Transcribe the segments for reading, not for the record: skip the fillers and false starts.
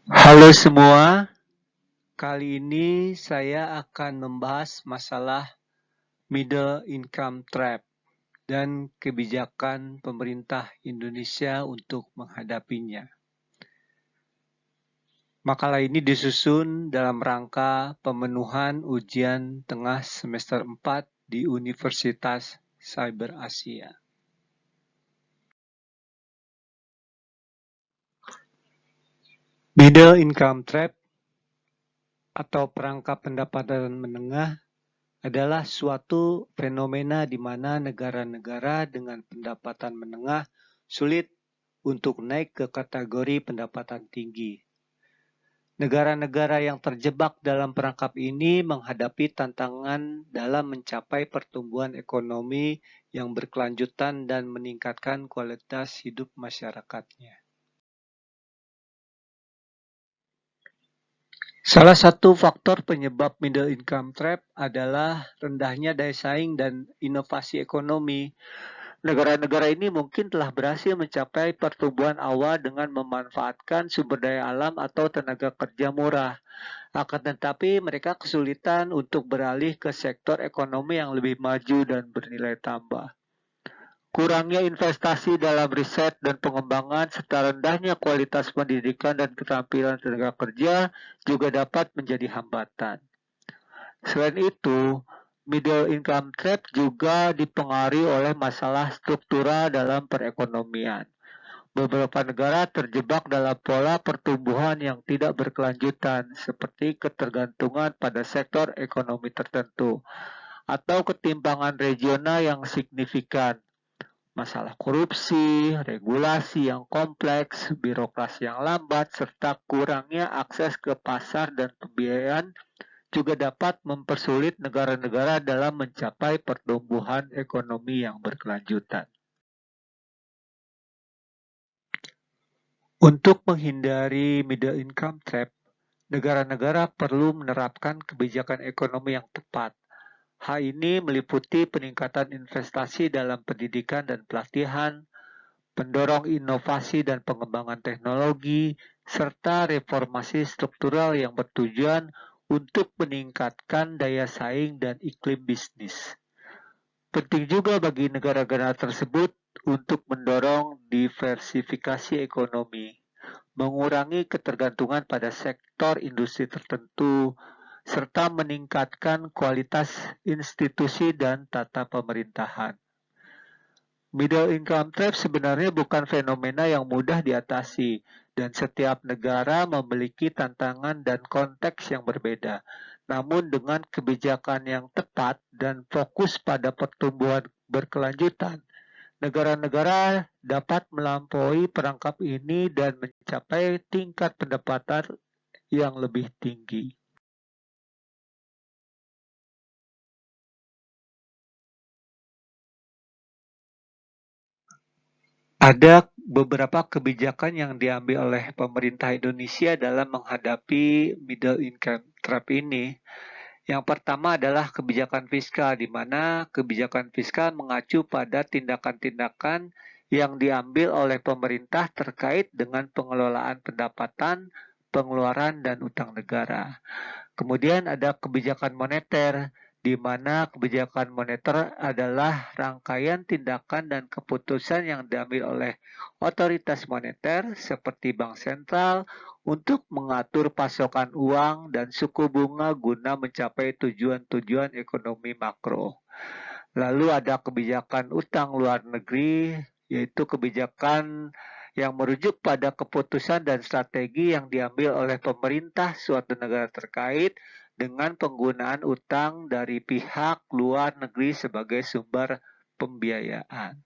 Halo semua, kali ini saya akan membahas masalah middle income trap dan kebijakan pemerintah Indonesia untuk menghadapinya. Makalah ini disusun dalam rangka pemenuhan ujian tengah semester 4 di Universitas Cyber Asia. Middle income trap atau perangkap pendapatan menengah adalah suatu fenomena di mana negara-negara dengan pendapatan menengah sulit untuk naik ke kategori pendapatan tinggi. Negara-negara yang terjebak dalam perangkap ini menghadapi tantangan dalam mencapai pertumbuhan ekonomi yang berkelanjutan dan meningkatkan kualitas hidup masyarakatnya. Salah satu faktor penyebab middle income trap adalah rendahnya daya saing dan inovasi ekonomi. Negara-negara ini mungkin telah berhasil mencapai pertumbuhan awal dengan memanfaatkan sumber daya alam atau tenaga kerja murah. Akan tetapi mereka kesulitan untuk beralih ke sektor ekonomi yang lebih maju dan bernilai tambah. Kurangnya investasi dalam riset dan pengembangan serta rendahnya kualitas pendidikan dan keterampilan tenaga kerja juga dapat menjadi hambatan. Selain itu, middle income trap juga dipengaruhi oleh masalah struktural dalam perekonomian. Beberapa negara terjebak dalam pola pertumbuhan yang tidak berkelanjutan, seperti ketergantungan pada sektor ekonomi tertentu, atau ketimpangan regional yang signifikan. Masalah korupsi, regulasi yang kompleks, birokrasi yang lambat, serta kurangnya akses ke pasar dan pembiayaan juga dapat mempersulit negara-negara dalam mencapai pertumbuhan ekonomi yang berkelanjutan. Untuk menghindari middle income trap, negara-negara perlu menerapkan kebijakan ekonomi yang tepat. Hal ini meliputi peningkatan investasi dalam pendidikan dan pelatihan, pendorong inovasi dan pengembangan teknologi, serta reformasi struktural yang bertujuan untuk meningkatkan daya saing dan iklim bisnis. Penting juga bagi negara-negara tersebut untuk mendorong diversifikasi ekonomi, mengurangi ketergantungan pada sektor industri tertentu, serta meningkatkan kualitas institusi dan tata pemerintahan. Middle income trap sebenarnya bukan fenomena yang mudah diatasi, dan setiap negara memiliki tantangan dan konteks yang berbeda. Namun dengan kebijakan yang tepat dan fokus pada pertumbuhan berkelanjutan, negara-negara dapat melampaui perangkap ini dan mencapai tingkat pendapatan yang lebih tinggi. Ada beberapa kebijakan yang diambil oleh pemerintah Indonesia dalam menghadapi middle income trap ini. Yang pertama adalah kebijakan fiskal, di mana kebijakan fiskal mengacu pada tindakan-tindakan yang diambil oleh pemerintah terkait dengan pengelolaan pendapatan, pengeluaran, dan utang negara. Kemudian ada kebijakan moneter, di mana kebijakan moneter adalah rangkaian tindakan dan keputusan yang diambil oleh otoritas moneter seperti bank sentral untuk mengatur pasokan uang dan suku bunga guna mencapai tujuan-tujuan ekonomi makro. Lalu ada kebijakan utang luar negeri, yaitu kebijakan yang merujuk pada keputusan dan strategi yang diambil oleh pemerintah suatu negara terkait dengan penggunaan utang dari pihak luar negeri sebagai sumber pembiayaan.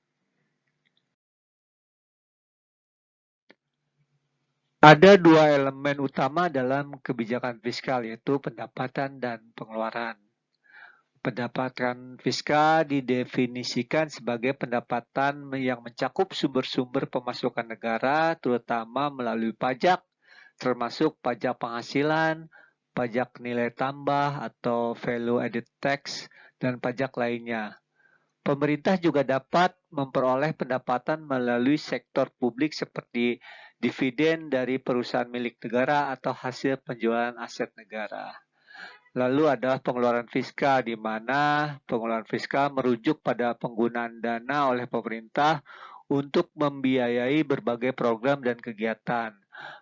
Ada dua elemen utama dalam kebijakan fiskal, yaitu pendapatan dan pengeluaran. Pendapatan fiskal didefinisikan sebagai pendapatan yang mencakup sumber-sumber pemasukan negara, terutama melalui pajak, termasuk pajak penghasilan, pajak nilai tambah atau value added tax, dan pajak lainnya. Pemerintah juga dapat memperoleh pendapatan melalui sektor publik seperti dividen dari perusahaan milik negara atau hasil penjualan aset negara. Lalu ada pengeluaran fiskal, di mana pengeluaran fiskal merujuk pada penggunaan dana oleh pemerintah untuk membiayai berbagai program dan kegiatan.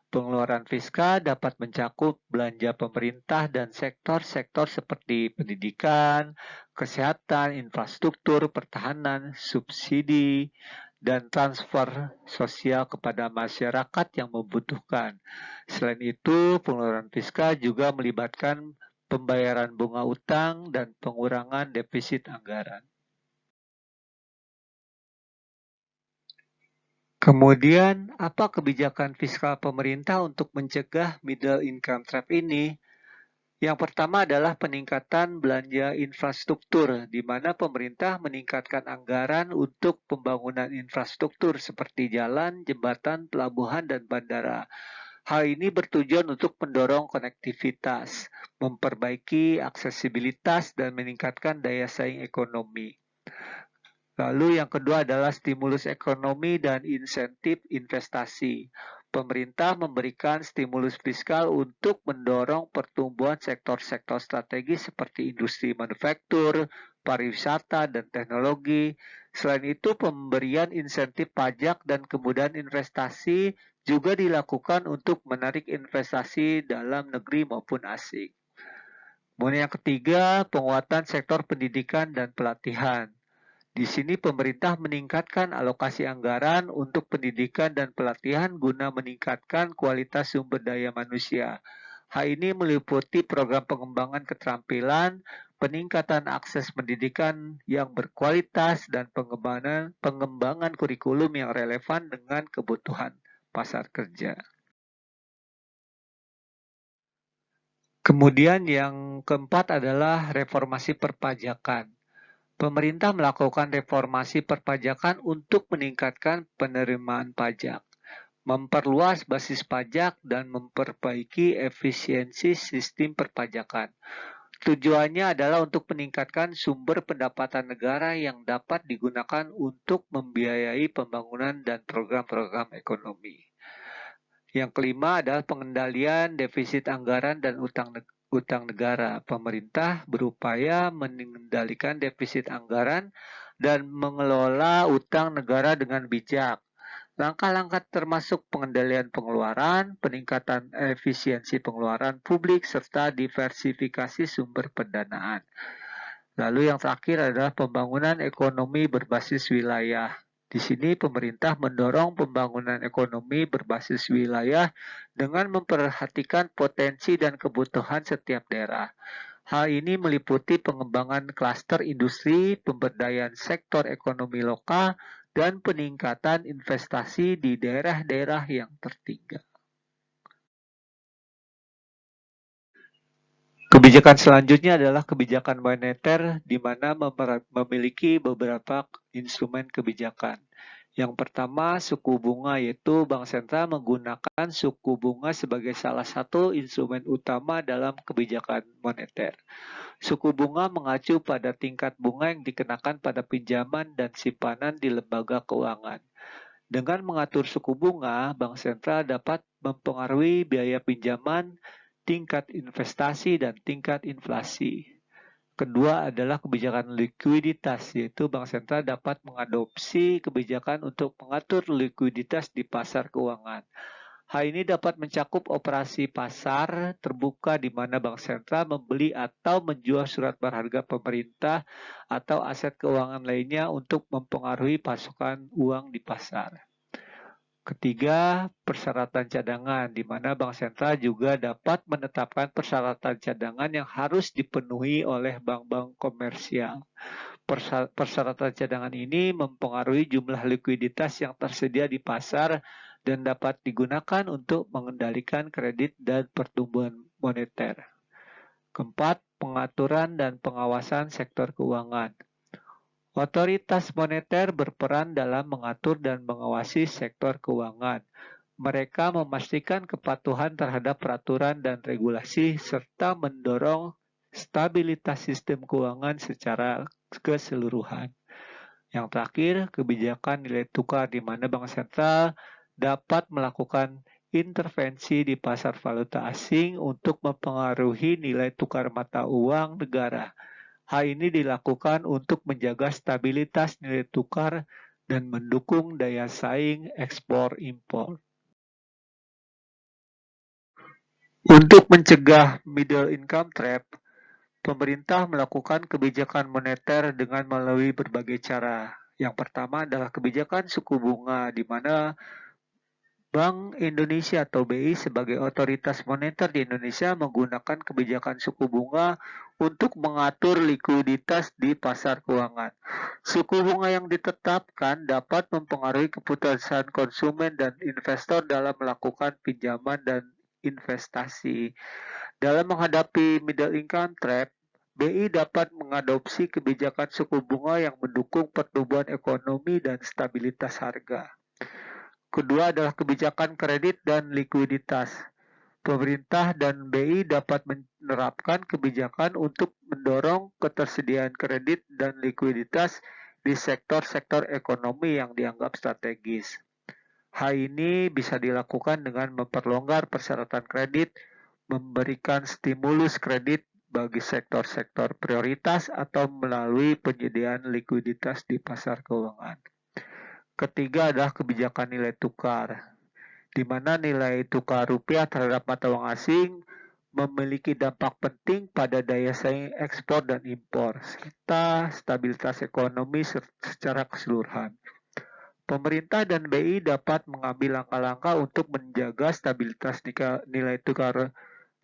Pengeluaran fiskal dapat mencakup belanja pemerintah dan sektor-sektor seperti pendidikan, kesehatan, infrastruktur, pertahanan, subsidi, dan transfer sosial kepada masyarakat yang membutuhkan. Selain itu, pengeluaran fiskal juga melibatkan pembayaran bunga utang dan pengurangan defisit anggaran. Kemudian, apa kebijakan fiskal pemerintah untuk mencegah middle income trap ini? Yang pertama adalah peningkatan belanja infrastruktur, di mana pemerintah meningkatkan anggaran untuk pembangunan infrastruktur seperti jalan, jembatan, pelabuhan, dan bandara. Hal ini bertujuan untuk mendorong konektivitas, memperbaiki aksesibilitas, dan meningkatkan daya saing ekonomi. Lalu yang kedua adalah stimulus ekonomi dan insentif investasi. Pemerintah memberikan stimulus fiskal untuk mendorong pertumbuhan sektor-sektor strategis seperti industri manufaktur, pariwisata, dan teknologi. Selain itu, pemberian insentif pajak dan kemudahan investasi juga dilakukan untuk menarik investasi dalam negeri maupun asing. Kemudian yang ketiga, penguatan sektor pendidikan dan pelatihan. Di sini pemerintah meningkatkan alokasi anggaran untuk pendidikan dan pelatihan guna meningkatkan kualitas sumber daya manusia. Hal ini meliputi program pengembangan keterampilan, peningkatan akses pendidikan yang berkualitas, dan pengembangan kurikulum yang relevan dengan kebutuhan pasar kerja. Kemudian yang keempat adalah reformasi perpajakan. Pemerintah melakukan reformasi perpajakan untuk meningkatkan penerimaan pajak, memperluas basis pajak, dan memperbaiki efisiensi sistem perpajakan. Tujuannya adalah untuk meningkatkan sumber pendapatan negara yang dapat digunakan untuk membiayai pembangunan dan program-program ekonomi. Yang kelima adalah pengendalian defisit anggaran dan utang negara. Pemerintah berupaya mengendalikan defisit anggaran dan mengelola utang negara dengan bijak. Langkah-langkah termasuk pengendalian pengeluaran, peningkatan efisiensi pengeluaran publik, serta diversifikasi sumber pendanaan. Lalu yang terakhir adalah pembangunan ekonomi berbasis wilayah. Di sini pemerintah mendorong pembangunan ekonomi berbasis wilayah dengan memperhatikan potensi dan kebutuhan setiap daerah. Hal ini meliputi pengembangan klaster industri, pemberdayaan sektor ekonomi lokal, dan peningkatan investasi di daerah-daerah yang tertinggal. Kebijakan selanjutnya adalah kebijakan moneter, di mana memiliki beberapa instrumen kebijakan. Yang pertama, suku bunga, yaitu Bank Sentral menggunakan suku bunga sebagai salah satu instrumen utama dalam kebijakan moneter. Suku bunga mengacu pada tingkat bunga yang dikenakan pada pinjaman dan simpanan di lembaga keuangan. Dengan mengatur suku bunga, Bank Sentral dapat mempengaruhi biaya pinjaman, tingkat investasi, dan tingkat inflasi. Kedua adalah kebijakan likuiditas, yaitu Bank Sentral dapat mengadopsi kebijakan untuk mengatur likuiditas di pasar keuangan. Hal ini dapat mencakup operasi pasar terbuka di mana Bank Sentral membeli atau menjual surat berharga pemerintah atau aset keuangan lainnya untuk mempengaruhi pasokan uang di pasar. Ketiga, persyaratan cadangan, di mana Bank Sentral juga dapat menetapkan persyaratan cadangan yang harus dipenuhi oleh bank-bank komersial. Persyaratan cadangan ini mempengaruhi jumlah likuiditas yang tersedia di pasar dan dapat digunakan untuk mengendalikan kredit dan pertumbuhan moneter. Keempat, pengaturan dan pengawasan sektor keuangan. Otoritas moneter berperan dalam mengatur dan mengawasi sektor keuangan. Mereka memastikan kepatuhan terhadap peraturan dan regulasi serta mendorong stabilitas sistem keuangan secara keseluruhan. Yang terakhir, kebijakan nilai tukar di mana bank sentral dapat melakukan intervensi di pasar valuta asing untuk mempengaruhi nilai tukar mata uang negara. Hal ini dilakukan untuk menjaga stabilitas nilai tukar dan mendukung daya saing ekspor-impor. Untuk mencegah middle income trap, pemerintah melakukan kebijakan moneter dengan melalui berbagai cara. Yang pertama adalah kebijakan suku bunga, di mana Bank Indonesia atau BI sebagai otoritas moneter di Indonesia menggunakan kebijakan suku bunga untuk mengatur likuiditas di pasar keuangan. Suku bunga yang ditetapkan dapat mempengaruhi keputusan konsumen dan investor dalam melakukan pinjaman dan investasi. Dalam menghadapi middle income trap, BI dapat mengadopsi kebijakan suku bunga yang mendukung pertumbuhan ekonomi dan stabilitas harga. Kedua adalah kebijakan kredit dan likuiditas. Pemerintah dan BI dapat menerapkan kebijakan untuk mendorong ketersediaan kredit dan likuiditas di sektor-sektor ekonomi yang dianggap strategis. Hal ini bisa dilakukan dengan memperlonggar persyaratan kredit, memberikan stimulus kredit bagi sektor-sektor prioritas atau melalui penyediaan likuiditas di pasar keuangan. Ketiga adalah kebijakan nilai tukar, di mana nilai tukar rupiah terhadap mata uang asing memiliki dampak penting pada daya saing ekspor dan impor, serta stabilitas ekonomi secara keseluruhan. Pemerintah dan BI dapat mengambil langkah-langkah untuk menjaga stabilitas nilai tukar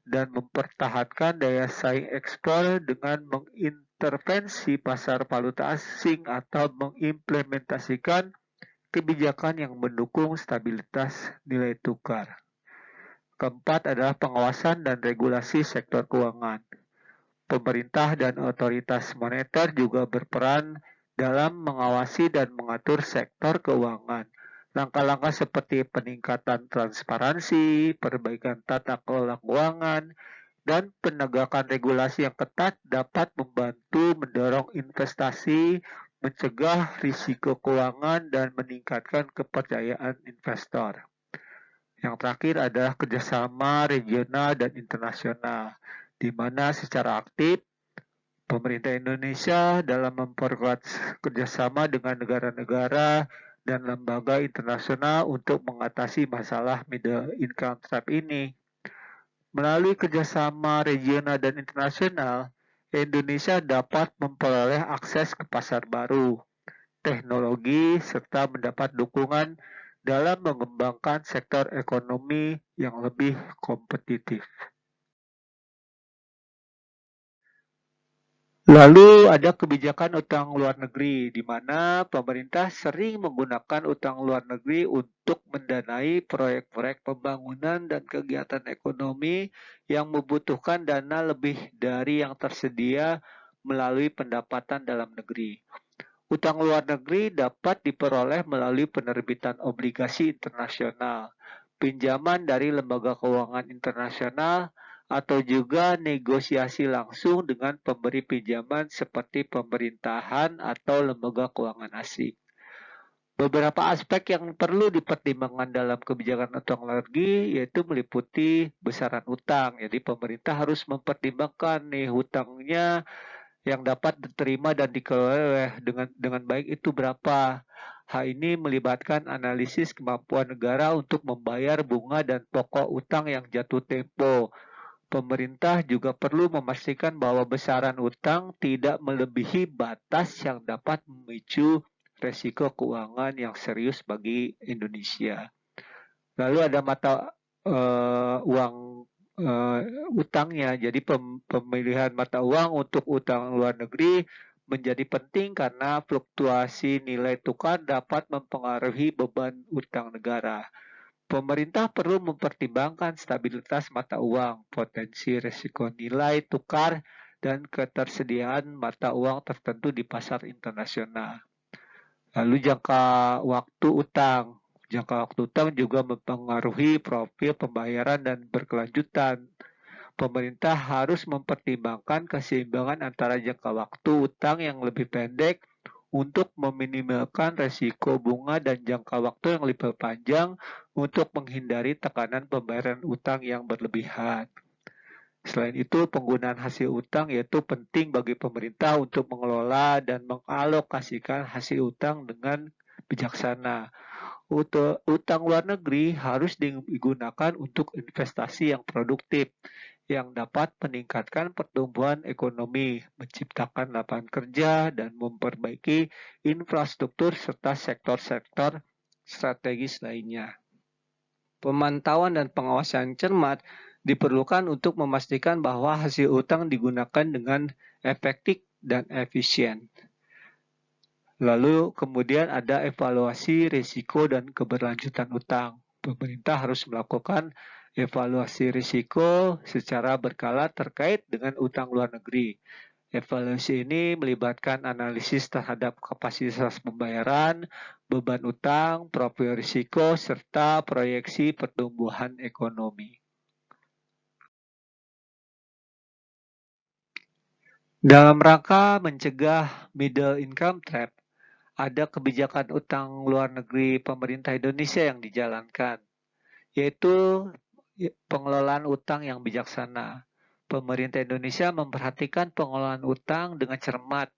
dan mempertahankan daya saing ekspor dengan mengintervensi pasar valuta asing atau mengimplementasikan kebijakan yang mendukung stabilitas nilai tukar. Keempat adalah pengawasan dan regulasi sektor keuangan. Pemerintah dan otoritas moneter juga berperan dalam mengawasi dan mengatur sektor keuangan. Langkah-langkah seperti peningkatan transparansi, perbaikan tata kelola keuangan, dan penegakan regulasi yang ketat dapat membantu mendorong investasi, mencegah risiko keuangan, dan meningkatkan kepercayaan investor. Yang terakhir adalah kerjasama regional dan internasional, di mana secara aktif pemerintah Indonesia dalam memperkuat kerjasama dengan negara-negara dan lembaga internasional untuk mengatasi masalah middle income trap ini. Melalui kerjasama regional dan internasional, Indonesia dapat memperoleh akses ke pasar baru, teknologi, serta mendapat dukungan dalam mengembangkan sektor ekonomi yang lebih kompetitif. Lalu ada kebijakan utang luar negeri, di mana pemerintah sering menggunakan utang luar negeri untuk mendanai proyek-proyek pembangunan dan kegiatan ekonomi yang membutuhkan dana lebih dari yang tersedia melalui pendapatan dalam negeri. Utang luar negeri dapat diperoleh melalui penerbitan obligasi internasional, pinjaman dari lembaga keuangan internasional, atau juga negosiasi langsung dengan pemberi pinjaman seperti pemerintahan atau lembaga keuangan asing. Beberapa aspek yang perlu dipertimbangkan dalam kebijakan utang luar negeri yaitu meliputi besaran utang. Jadi pemerintah harus mempertimbangkan nih hutangnya yang dapat diterima dan dikelola dengan baik itu berapa. Hal ini melibatkan analisis kemampuan negara untuk membayar bunga dan pokok utang yang jatuh tempo. Pemerintah juga perlu memastikan bahwa besaran utang tidak melebihi batas yang dapat memicu resiko keuangan yang serius bagi Indonesia. Lalu ada mata uang utangnya. Jadi pemilihan mata uang untuk utang luar negeri menjadi penting karena fluktuasi nilai tukar dapat mempengaruhi beban utang negara. Pemerintah perlu mempertimbangkan stabilitas mata uang, potensi risiko nilai tukar, dan ketersediaan mata uang tertentu di pasar internasional. Lalu jangka waktu utang. Jangka waktu utang juga mempengaruhi profil pembayaran dan berkelanjutan. Pemerintah harus mempertimbangkan keseimbangan antara jangka waktu utang yang lebih pendek untuk meminimalkan resiko bunga dan jangka waktu yang lebih panjang untuk menghindari tekanan pembayaran utang yang berlebihan. Selain itu, penggunaan hasil utang yaitu penting bagi pemerintah untuk mengelola dan mengalokasikan hasil utang dengan bijaksana. Utang luar negeri harus digunakan untuk investasi yang produktif, yang dapat meningkatkan pertumbuhan ekonomi, menciptakan lapangan kerja, dan memperbaiki infrastruktur serta sektor-sektor strategis lainnya. Pemantauan dan pengawasan cermat diperlukan untuk memastikan bahwa hasil utang digunakan dengan efektif dan efisien. Lalu kemudian ada evaluasi risiko dan keberlanjutan utang. Pemerintah harus melakukan evaluasi risiko secara berkala terkait dengan utang luar negeri. Evaluasi ini melibatkan analisis terhadap kapasitas pembayaran, beban utang, profil risiko, serta proyeksi pertumbuhan ekonomi. Dalam rangka mencegah middle income trap, ada kebijakan utang luar negeri pemerintah Indonesia yang dijalankan, yaitu pengelolaan utang yang bijaksana. Pemerintah Indonesia memperhatikan pengelolaan utang dengan cermat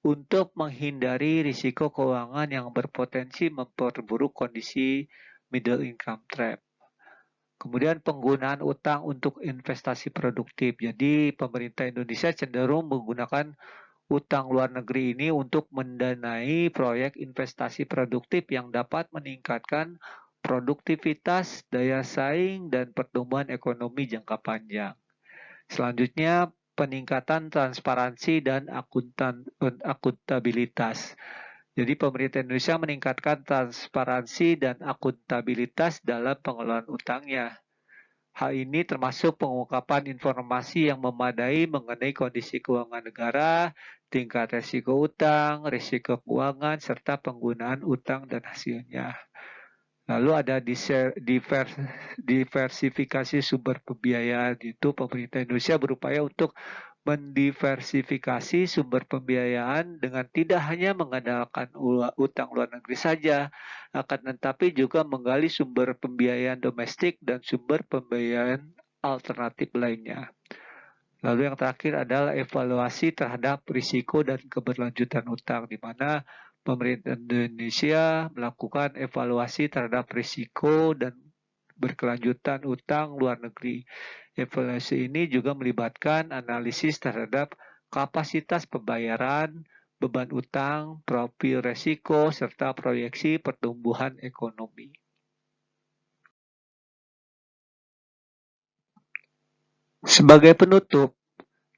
untuk menghindari risiko keuangan yang berpotensi memperburuk kondisi middle income trap. Kemudian penggunaan utang untuk investasi produktif. Jadi pemerintah Indonesia cenderung menggunakan utang luar negeri ini untuk mendanai proyek investasi produktif yang dapat meningkatkan produktivitas, daya saing, dan pertumbuhan ekonomi jangka panjang. Selanjutnya, peningkatan transparansi dan akuntabilitas. Jadi pemerintah Indonesia meningkatkan transparansi dan akuntabilitas dalam pengelolaan utangnya. Hal ini termasuk pengungkapan informasi yang memadai mengenai kondisi keuangan negara, tingkat risiko utang, risiko keuangan, serta penggunaan utang dan hasilnya. Lalu ada diversifikasi sumber pembiayaan. Itu pemerintah Indonesia berupaya untuk mendiversifikasi sumber pembiayaan dengan tidak hanya mengandalkan utang luar negeri saja, akan tetapi juga menggali sumber pembiayaan domestik dan sumber pembiayaan alternatif lainnya. Lalu yang terakhir adalah evaluasi terhadap risiko dan keberlanjutan utang, di mana pemerintah Indonesia melakukan evaluasi terhadap risiko dan berkelanjutan utang luar negeri. Evaluasi ini juga melibatkan analisis terhadap kapasitas pembayaran, beban utang, profil risiko, serta proyeksi pertumbuhan ekonomi. Sebagai penutup,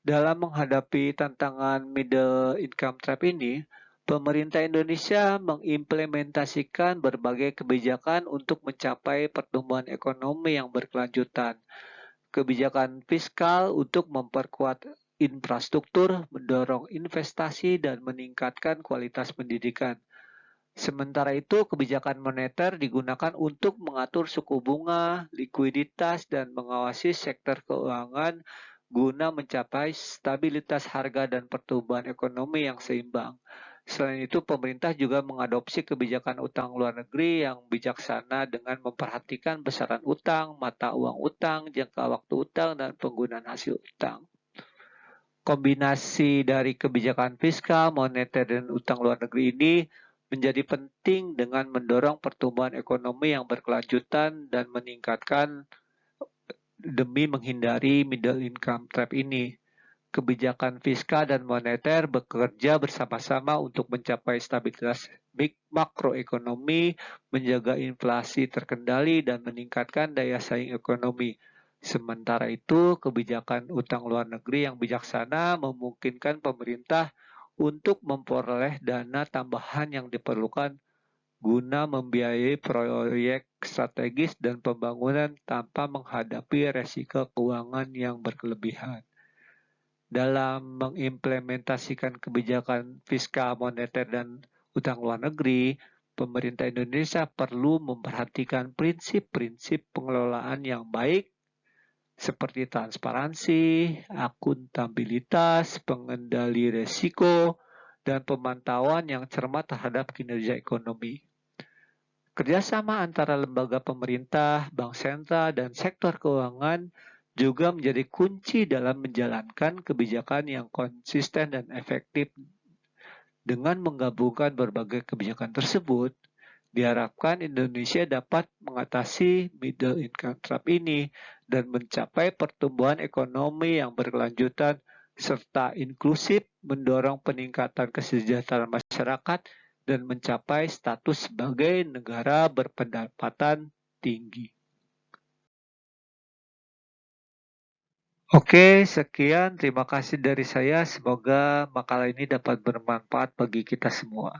dalam menghadapi tantangan middle income trap ini, pemerintah Indonesia mengimplementasikan berbagai kebijakan untuk mencapai pertumbuhan ekonomi yang berkelanjutan. Kebijakan fiskal untuk memperkuat infrastruktur, mendorong investasi, dan meningkatkan kualitas pendidikan. Sementara itu, kebijakan moneter digunakan untuk mengatur suku bunga, likuiditas, dan mengawasi sektor keuangan guna mencapai stabilitas harga dan pertumbuhan ekonomi yang seimbang. Selain itu, pemerintah juga mengadopsi kebijakan utang luar negeri yang bijaksana dengan memperhatikan besaran utang, mata uang utang, jangka waktu utang, dan penggunaan hasil utang. Kombinasi dari kebijakan fiskal, moneter, dan utang luar negeri ini menjadi penting dengan mendorong pertumbuhan ekonomi yang berkelanjutan dan meningkatkan demi menghindari middle income trap ini. Kebijakan fiskal dan moneter bekerja bersama-sama untuk mencapai stabilitas makroekonomi, menjaga inflasi terkendali, dan meningkatkan daya saing ekonomi. Sementara itu, kebijakan utang luar negeri yang bijaksana memungkinkan pemerintah untuk memperoleh dana tambahan yang diperlukan guna membiayai proyek strategis dan pembangunan tanpa menghadapi resiko keuangan yang berkelebihan. Dalam mengimplementasikan kebijakan fiskal, moneter, dan utang luar negeri, pemerintah Indonesia perlu memperhatikan prinsip-prinsip pengelolaan yang baik seperti transparansi, akuntabilitas, pengendali risiko, dan pemantauan yang cermat terhadap kinerja ekonomi. Kerjasama antara lembaga pemerintah, bank sentral, dan sektor keuangan juga menjadi kunci dalam menjalankan kebijakan yang konsisten dan efektif. Dengan menggabungkan berbagai kebijakan tersebut, diharapkan Indonesia dapat mengatasi middle income trap ini dan mencapai pertumbuhan ekonomi yang berkelanjutan serta inklusif, mendorong peningkatan kesejahteraan masyarakat dan mencapai status sebagai negara berpendapatan tinggi. Oke, sekian. Terima kasih dari saya. Semoga makalah ini dapat bermanfaat bagi kita semua.